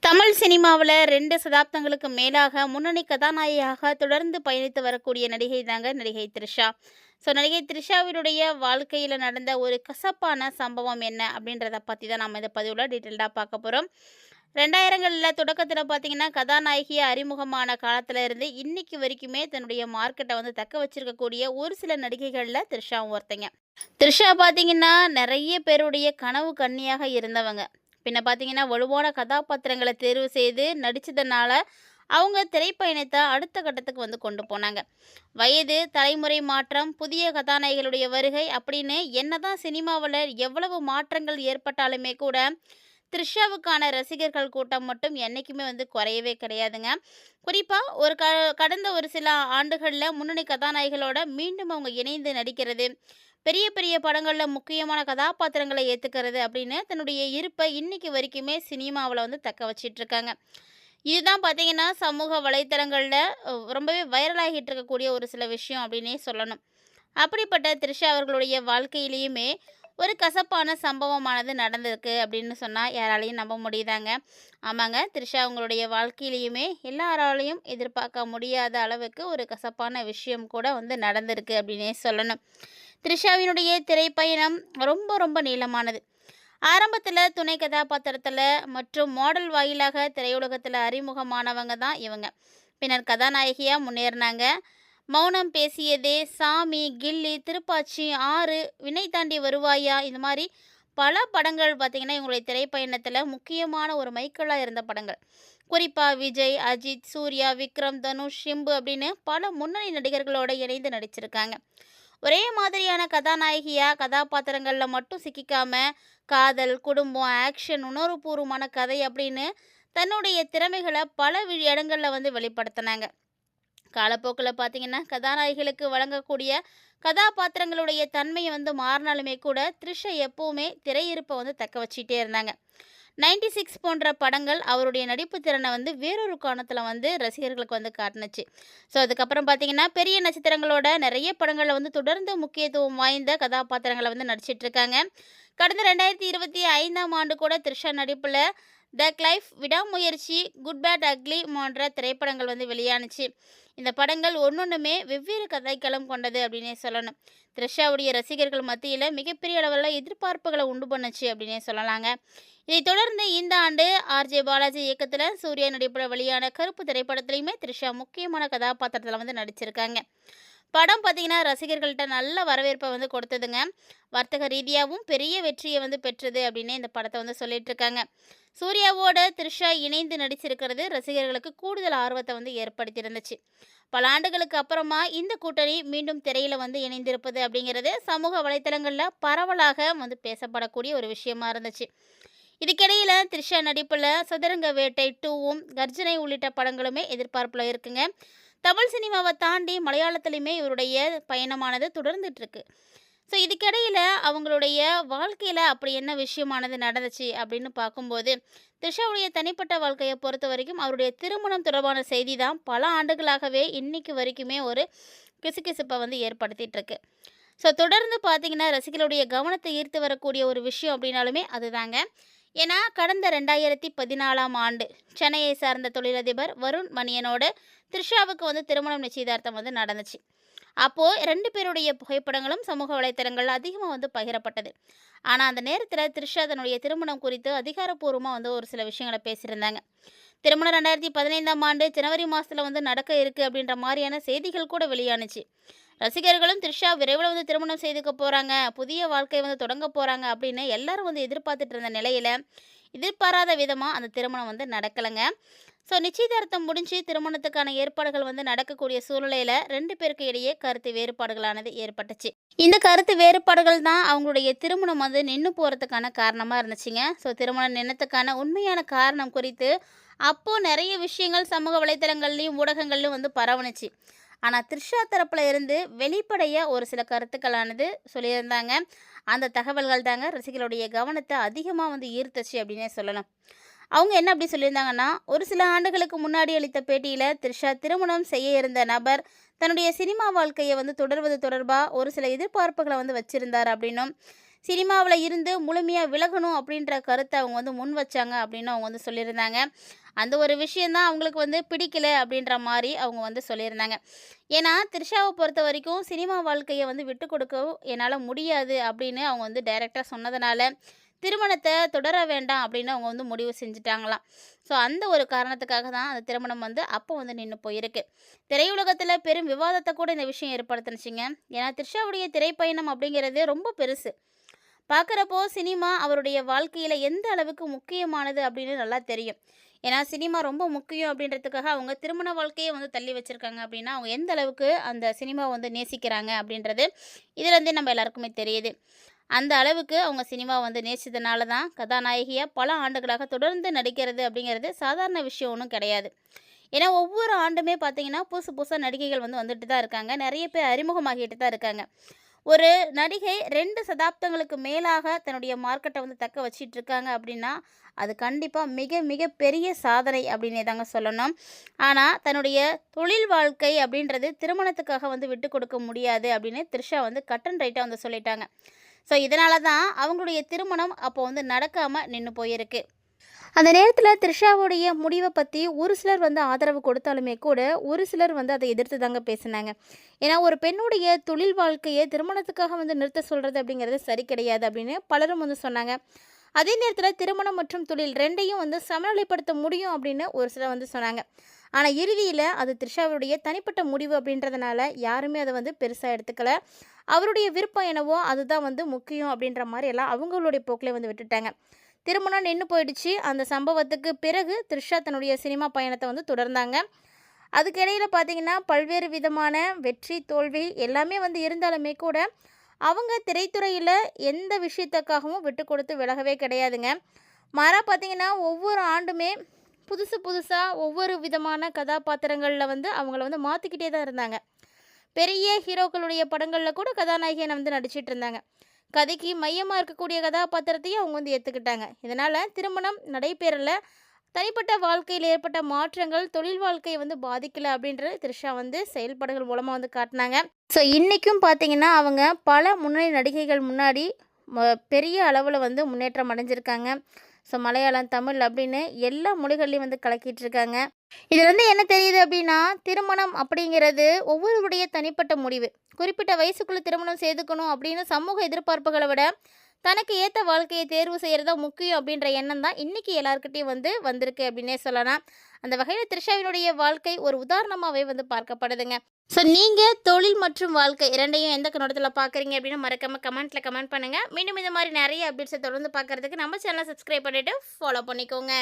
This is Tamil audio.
தமிழ் சினிமாவில் 2 சதாப்தங்களுக்கு மேலாக முன்னணி கதாநாயகியாக தொடர்ந்து பயணித்து வரக்கூடிய நடிகை தாங்க நடிகை த்ரிஷா. நடிகை த்ரிஷாவினுடைய வாழ்க்கையில் நடந்த ஒரு கசப்பான சம்பவம் என்ன அப்படின்றத பற்றி தான் நம்ம இந்த பதிவில் டீட்டெயில்டாக பார்க்க போகிறோம். 2000களில் தொடக்கத்தில் பார்த்தீங்கன்னா கதாநாயகியை அறிமுகமான காலத்தில் இருந்து இன்னைக்கு வரைக்குமே தன்னுடைய மார்க்கெட்டை வந்து தக்க வச்சிருக்கக்கூடிய ஒரு சில நடிகைகளில் த்ரிஷாவும் ஒருத்தங்க. த்ரிஷா பார்த்தீங்கன்னா நிறைய பேருடைய கனவு கன்னியாக இருந்தவங்க. பின்ன பார்த்தீங்கன்னா வலுவான கதாபாத்திரங்களை தேர்வு செய்து நடித்ததுனால அவங்க திரைப்பயணத்தை அடுத்த கட்டத்துக்கு வந்து கொண்டு போனாங்க. வயது, தலைமுறை மாற்றம், புதிய கதாநாயகிகளுடைய வருகை அப்படின்னு என்னதான் சினிமாவில் எவ்வளவு மாற்றங்கள் ஏற்பட்டாலுமே கூட த்ரிஷாவுக்கான ரசிகர்கள் கூட்டம் மட்டும் என்றைக்குமே வந்து குறையவே கிடையாதுங்க. குறிப்பாக கடந்த ஒரு சில ஆண்டுகளில் முன்னணி கதாநாயகிகளோட மீண்டும் அவங்க இணைந்து நடிக்கிறது, பெரிய பெரிய படங்களில் முக்கியமான கதாபாத்திரங்களை ஏற்றுக்கிறது அப்படின்னு தன்னுடைய இருப்பை இன்னைக்கு வரைக்குமே சினிமாவில் வந்து தக்க வச்சிட்ருக்காங்க. இதுதான் பார்த்தீங்கன்னா சமூக வலைத்தளங்களில் ரொம்பவே வைரலாகிட்டு இருக்கக்கூடிய ஒரு சில விஷயம் அப்படின்னே சொல்லணும். அப்படிப்பட்ட த்ரிஷா அவர்களுடைய வாழ்க்கையிலையுமே ஒரு கசப்பான சம்பவமானது நடந்திருக்கு அப்படின்னு சொன்னால் யாராலையும் நம்ப முடியுதாங்க? ஆமாங்க, த்ரிஷா அவங்களுடைய வாழ்க்கையிலையுமே எல்லாராலையும் எதிர்பார்க்க முடியாத அளவுக்கு ஒரு கசப்பான விஷயம் கூட வந்து நடந்திருக்கு அப்படின்னே சொல்லணும். த்ரிஷாவினுடைய திரைப்பயணம் ரொம்ப ரொம்ப நீளமானது. ஆரம்பத்தில் துணை கதாபாத்திரத்தில் மற்றும் மாடல் வாயிலாக திரையுலகத்தில் அறிமுகமானவங்க தான் இவங்க. பின்னர் கதாநாயகியாக முன்னேறினாங்க. மௌனம் பேசியதே, சாமி, கில்லி, திருப்பாச்சி, ஆறு, வினை தாண்டி வருவாயா, இந்த மாதிரி பல படங்கள் பார்த்திங்கன்னா இவங்களுடைய திரைப்பயணத்தில் முக்கியமான ஒரு மைக்கேலாக இருந்த படங்கள். குறிப்பாக விஜய், அஜித், சூர்யா, விக்ரம், தனுஷ், ஷிம்பு அப்படின்னு பல முன்னணி நடிகர்களோடு இணைந்து நடிச்சிருக்காங்க. ஒரே மாதிரியான கதாநாயகியாக கதாபாத்திரங்களில் மட்டும் சிக்கிக்காமல் காதல், குடும்பம், ஆக்ஷன், உணர்வுபூர்வமான கதை அப்படின்னு தன்னுடைய திறமைகளை பல இடங்களில் வந்து வெளிப்படுத்தினாங்க. காலப்போக்கில் பார்த்திங்கன்னா கதாநாயகிகளுக்கு வழங்கக்கூடிய கதாபாத்திரங்களுடைய தன்மையை வந்து மாறினாலுமே கூட த்ரிஷா எப்போவுமே திரையிருப்பை வந்து தக்க வச்சிட்டே இருந்தாங்க. 96 போன்ற படங்கள் அவருடைய நடிப்பு திறனை வந்து வேறொரு கோணத்தில் வந்து ரசிகர்களுக்கு வந்து காட்டுனுச்சு. அதுக்கப்புறம் பார்த்திங்கன்னா பெரிய நட்சத்திரங்களோட நிறைய படங்களில் வந்து தொடர்ந்து முக்கியத்துவம் வாய்ந்த கதாபாத்திரங்களை வந்து நடிச்சிட்ருக்காங்க. கடந்த 2025ஆம் ஆண்டு கூட த்ரிஷா நடிப்பில் த கிளைஃப், விடாமுயற்சி, குட் பேட் அக்லி போன்ற திரைப்படங்கள் வந்து வெளியானுச்சு. இந்த படங்கள் ஒன்னொன்றுமே வெவ்வேறு கதைக்களம் கொண்டது அப்படின்னே சொல்லணும். த்ரிஷாவுடைய ரசிகர்கள் மத்தியில் மிகப்பெரிய அளவில் எதிர்பார்ப்புகளை உண்டு பண்ணுச்சு அப்படின்னே சொல்லலாங்க. இதைத் தொடர்ந்து இந்த ஆண்டு ஆர்ஜே பாலாஜி இயக்கத்தில் சூர்யா நடிப்பில் வெளியான கருப்பு திரைப்படத்துலையுமே த்ரிஷா முக்கியமான கதாபாத்திரத்தில் வந்து நடிச்சிருக்காங்க. படம் பார்த்திங்கன்னா ரசிகர்கள்ட்ட நல்ல வரவேற்பை வந்து கொடுத்ததுங்க. வர்த்தக ரீதியாகவும் பெரிய வெற்றியை வந்து பெற்றது அப்படின்னு இந்த படத்தை வந்து சொல்லிட்டு இருக்காங்க. சூர்யாவோட த்ரிஷா இணைந்து நடிச்சிருக்கிறது ரசிகர்களுக்கு கூடுதல் ஆர்வத்தை வந்து ஏற்படுத்தியிருந்துச்சு. பல ஆண்டுகளுக்கு அப்புறமா இந்த கூட்டணி மீண்டும் திரையில் வந்து இணைந்திருப்பது அப்படிங்கிறது சமூக வலைத்தளங்களில் பரவலாக வந்து பேசப்படக்கூடிய ஒரு விஷயமா இருந்துச்சு. இதுக்கிடையில் த்ரிஷா நடிப்பில் சதுரங்க வேட்டை 2வும், கர்ஜனை உள்ளிட்ட படங்களுமே எதிர்பார்ப்பில் இருக்குங்க. தமிழ் சினிமாவை தாண்டி மலையாளத்திலையுமே இவருடைய பயணமானது தொடர்ந்துட்டுருக்கு. இதுக்கிடையில் அவங்களுடைய வாழ்க்கையில் அப்படி என்ன விஷயமானது நடந்துச்சு அப்படின்னு பார்க்கும்போது த்ரிஷாவுடைய தனிப்பட்ட வாழ்க்கையை பொறுத்த வரைக்கும் அவருடைய திருமணம் தொடர்பான செய்தி தான் பல ஆண்டுகளாகவே இன்னைக்கு வரைக்குமே ஒரு கிசுகிசுப்பை வந்து ஏற்படுத்திகிட்டு இருக்கு. தொடர்ந்து பார்த்திங்கன்னா ரசிகர்களுடைய கவனத்தை ஈர்த்து வரக்கூடிய ஒரு விஷயம் அப்படின்னாலுமே அதுதாங்க. ஏன்னா கடந்த 2014ஆம் ஆண்டு சென்னையை சார்ந்த தொழிலதிபர் வருண் மணியனோடு த்ரிஷாவுக்கு வந்து திருமணம் நிச்சயதார்த்தம் வந்து நடந்துச்சு. அப்போது 2 பேருடைய புகைப்படங்களும் சமூக வலைத்தளங்கள் அதிகமாக வந்து பகிரப்பட்டது. ஆனால் அந்த நேரத்தில் த்ரிஷா தன்னுடைய திருமணம் குறித்து அதிகாரப்பூர்வமாக வந்து ஒரு சில விஷயங்களை பேசியிருந்தாங்க. திருமணம் 2015ஆம் ஆண்டு ஜனவரி மாதத்தில் வந்து நடக்க இருக்குது அப்படின்ற மாதிரியான செய்திகள் கூட வெளியானுச்சு. ரசிகர்களும் த்ரிஷா விரைவில் வந்து திருமணம் செய்துக்க போகிறாங்க, புதிய வாழ்க்கை வந்து தொடங்க போகிறாங்க அப்படின்னு எல்லாரும் வந்து எதிர்பார்த்துட்டு இருந்த நிலையில் எதிர்பாராத விதமாக அந்த திருமணம் வந்து நடக்கலைங்க. நிச்சயதார்த்தம் முடிஞ்சு திருமணத்துக்கான ஏற்பாடுகள் வந்து நடக்கக்கூடிய சூழ்நிலையில் 2 பேருக்கு இடையே கருத்து வேறுபாடுகளானது ஏற்பட்டுச்சு. இந்த கருத்து வேறுபாடுகள் தான் அவங்களுடைய திருமணம் வந்து நின்று போகிறதுக்கான காரணமாக இருந்துச்சுங்க. திருமணம் நின்னத்துக்கான உண்மையான காரணம் குறித்து அப்போது நிறைய விஷயங்கள் சமூக வலைத்தளங்கள்லையும் ஊடகங்கள்லையும் வந்து பரவணுச்சு. ஆனால் த்ரிஷா தரப்பில் இருந்து வெளிப்படையாக ஒரு சில கருத்துக்களானது சொல்லியிருந்தாங்க. அந்த தகவல்கள் தாங்க ரசிகர்களுடைய கவனத்தை அதிகமாக வந்து ஈர்த்துச்சு அப்படின்னே சொல்லலாம். அவங்க என்ன அப்படி சொல்லியிருந்தாங்கன்னா, ஒரு சில ஆண்டுகளுக்கு முன்னாடி அளித்த பேட்டியில் த்ரிஷா திருமணம் செய்ய இருந்த நபர் தன்னுடைய சினிமா வாழ்க்கையை வந்து தொடர்வது தொடர்பாக ஒரு சில எதிர்பார்ப்புகளை வந்து வச்சுருந்தார் அப்படின்னும், சினிமாவில் இருந்து முழுமையாக விலகணும் அப்படின்ற கருத்தை அவங்க வந்து முன் வச்சாங்க அப்படின்னு அவங்க வந்து சொல்லியிருந்தாங்க. அந்த ஒரு விஷயந்தான் அவங்களுக்கு வந்து பிடிக்கல அப்படின்ற மாதிரி அவங்க வந்து சொல்லியிருந்தாங்க. ஏன்னா த்ரிஷாவை பொறுத்த வரைக்கும் சினிமா வாழ்க்கையை வந்து விட்டு கொடுக்கவும் என்னால் முடியாது அப்படின்னு அவங்க வந்து டைரெக்டாக சொன்னதுனால திருமணத்தை தொடர வேண்டாம் அப்படின்னு அவங்க வந்து முடிவு செஞ்சுட்டாங்களாம். ஸோ அந்த ஒரு காரணத்துக்காக தான் அந்த திருமணம் வந்து அப்போ வந்து நின்று போயிருக்கு. திரையுலகத்தில் பெரும் விவாதத்தை கூட இந்த விஷயம் ஏற்படுத்துனுச்சுங்க. ஏன்னா த்ரிஷாவுடைய திரைப்பயணம் அப்படிங்கிறது ரொம்ப பெருசு. பார்க்குறப்போ சினிமா அவருடைய வாழ்க்கையில் எந்த அளவுக்கு முக்கியமானது அப்படின்னு நல்லா தெரியும். ஏன்னா சினிமா ரொம்ப முக்கியம் அப்படின்றதுக்காக அவங்க திருமண வாழ்க்கையை வந்து தள்ளி வச்சுருக்காங்க அப்படின்னா அவங்க எந்த அளவுக்கு அந்த சினிமாவை வந்து நேசிக்கிறாங்க அப்படின்றது இதுலேருந்தே நம்ம எல்லாருக்குமே தெரியுது. அந்த அளவுக்கு அவங்க சினிமா வந்து நேசித்தனால தான் கதாநாயகியாக பல ஆண்டுகளாக தொடர்ந்து நடிக்கிறது அப்படிங்கிறது சாதாரண விஷயம் ஒன்றும் கிடையாது. ஏன்னா ஒவ்வொரு ஆண்டுமே பார்த்தீங்கன்னா புதுசு புதுசாக நடிகைகள் வந்து வந்துட்டு தான் இருக்காங்க. நிறைய பேர் அறிமுகமாகிட்டு தான் இருக்காங்க. ஒரு நடிகை 2 சதாப்தங்களுக்கு மேலாக தன்னுடைய மார்க்கெட்டை வந்து தக்க வச்சிட்டு இருக்காங்க அப்படின்னா அது கண்டிப்பாக மிக மிக பெரிய சாதனை அப்படின்னே தாங்க சொல்லணும். ஆனால் தன்னுடைய தொழில் வாழ்க்கை அப்படின்றது திருமணத்துக்காக வந்து விட்டு கொடுக்க முடியாது அப்படின்னு த்ரிஷா வந்து கட் அண்ட் ரைட்டாக வந்து சொல்லிட்டாங்க. ஸோ இதனால தான் அவங்களுடைய திருமணம் அப்போ வந்து நடக்காமல் நின்று போயிருக்கு. அந்த நேரத்தில் த்ரிஷாவுடைய முடிவை பற்றி ஒரு சிலர் வந்து ஆதரவு கொடுத்தாலுமே கூட ஒரு சிலர் வந்து அதை எதிர்த்து தாங்க பேசினாங்க. ஏன்னா ஒரு பெண்ணுடைய தொழில் வாழ்க்கையை திருமணத்துக்காக வந்து நிறுத்த சொல்கிறது அப்படிங்கிறது சரி கிடையாது அப்படின்னு பலரும் வந்து சொன்னாங்க. அதே நேரத்தில் திருமணம் மற்றும் தொழில் ரெண்டையும் வந்து சமநிலைப்படுத்த முடியும் அப்படின்னு ஒரு சிலர் வந்து சொன்னாங்க. ஆனால் இறுதியில் அது த்ரிஷாவுடைய தனிப்பட்ட முடிவு அப்படின்றதுனால யாருமே அதை வந்து பெருசாக எடுத்துக்கல. அவருடைய விருப்பம் என்னவோ அதுதான் வந்து முக்கியம் அப்படின்ற மாதிரி எல்லாம் அவங்களுடைய போக்கிலே வந்து விட்டுட்டாங்க. திருமணம் நின்று போயிடுச்சு. அந்த சம்பவத்துக்கு பிறகு த்ரிஷா தன்னுடைய சினிமா பயணத்தை வந்து தொடர்ந்தாங்க. அதுக்கிடையில் பார்த்தீங்கன்னா பல்வேறு விதமான வெற்றி தோல்வி எல்லாமே வந்து இருந்தாலுமே கூட அவங்க திரைத்துறையில் எந்த விஷயத்துக்காகவும் விட்டு கொடுத்து விலகவே கிடையாதுங்க. மாறாக பார்த்தீங்கன்னா ஒவ்வொரு ஆண்டுமே புதுசு புதுசாக ஒவ்வொரு விதமான கதாபாத்திரங்களில் வந்து அவங்கள வந்து மாற்றிக்கிட்டே தான் இருந்தாங்க. பெரிய ஹீரோக்களுடைய படங்களில் கூட கதாநாயகியை வந்து நடிச்சிட்டு இருந்தாங்க. கதைக்கு மையமாக இருக்கக்கூடிய கதாபாத்திரத்தையும் அவங்க வந்து ஏற்றுக்கிட்டாங்க. இதனால் திருமணம் நடைபெறல. தனிப்பட்ட வாழ்க்கையில் ஏற்பட்ட மாற்றங்கள் தொழில் வாழ்க்கையை வந்து பாதிக்கலை அப்படின்றது த்ரிஷா வந்து செயல்பாடுகள் மூலமாக வந்து காட்டினாங்க. ஸோ இன்றைக்கும் பார்த்தீங்கன்னா அவங்க பல முன்னணி நடிகைகள் முன்னாடி பெரிய அளவில் வந்து முன்னேற்றம் அடைஞ்சிருக்காங்க. ஸோ மலையாளம், தமிழ் அப்படின்னு எல்லா மொழிகள்லையும் வந்து கலக்கிட்டு இருக்காங்க. இதில் வந்து என்ன தெரியுது அப்படின்னா திருமணம் அப்படிங்கிறது ஒவ்வொருவருடைய தனிப்பட்ட முடிவு. குறிப்பிட்ட வயசுக்குள்ளே திருமணம் செய்துக்கணும் அப்படின்னு சமூக எதிர்பார்ப்புகளை விட தனக்கு ஏற்ற வாழ்க்கையை தேர்வு செய்கிறதா முக்கியம் அப்படின்ற எண்ணம் தான் இன்றைக்கி எல்லாருக்கிட்டையும் வந்து வந்திருக்கு அப்படின்னே சொல்லலாம். அந்த வகையில் த்ரிஷாவினுடைய வாழ்க்கை ஒரு உதாரணமாகவே வந்து பார்க்கப்படுதுங்க. ஸோ நீங்கள் தொழில் மற்றும் வாழ்க்கை இரண்டையும் எந்த கண்ணோட்டத்தில் பார்க்குறீங்க அப்படின்னு மறக்காமல் கமெண்ட்டில் கமெண்ட் பண்ணுங்கள். மீண்டும் இந்த மாதிரி நிறைய அப்டேட்ஸை தொடர்ந்து பார்க்குறதுக்கு நம்ம சேனலை சப்ஸ்கிரைப் பண்ணிவிட்டு ஃபாலோ பண்ணிக்கோங்க.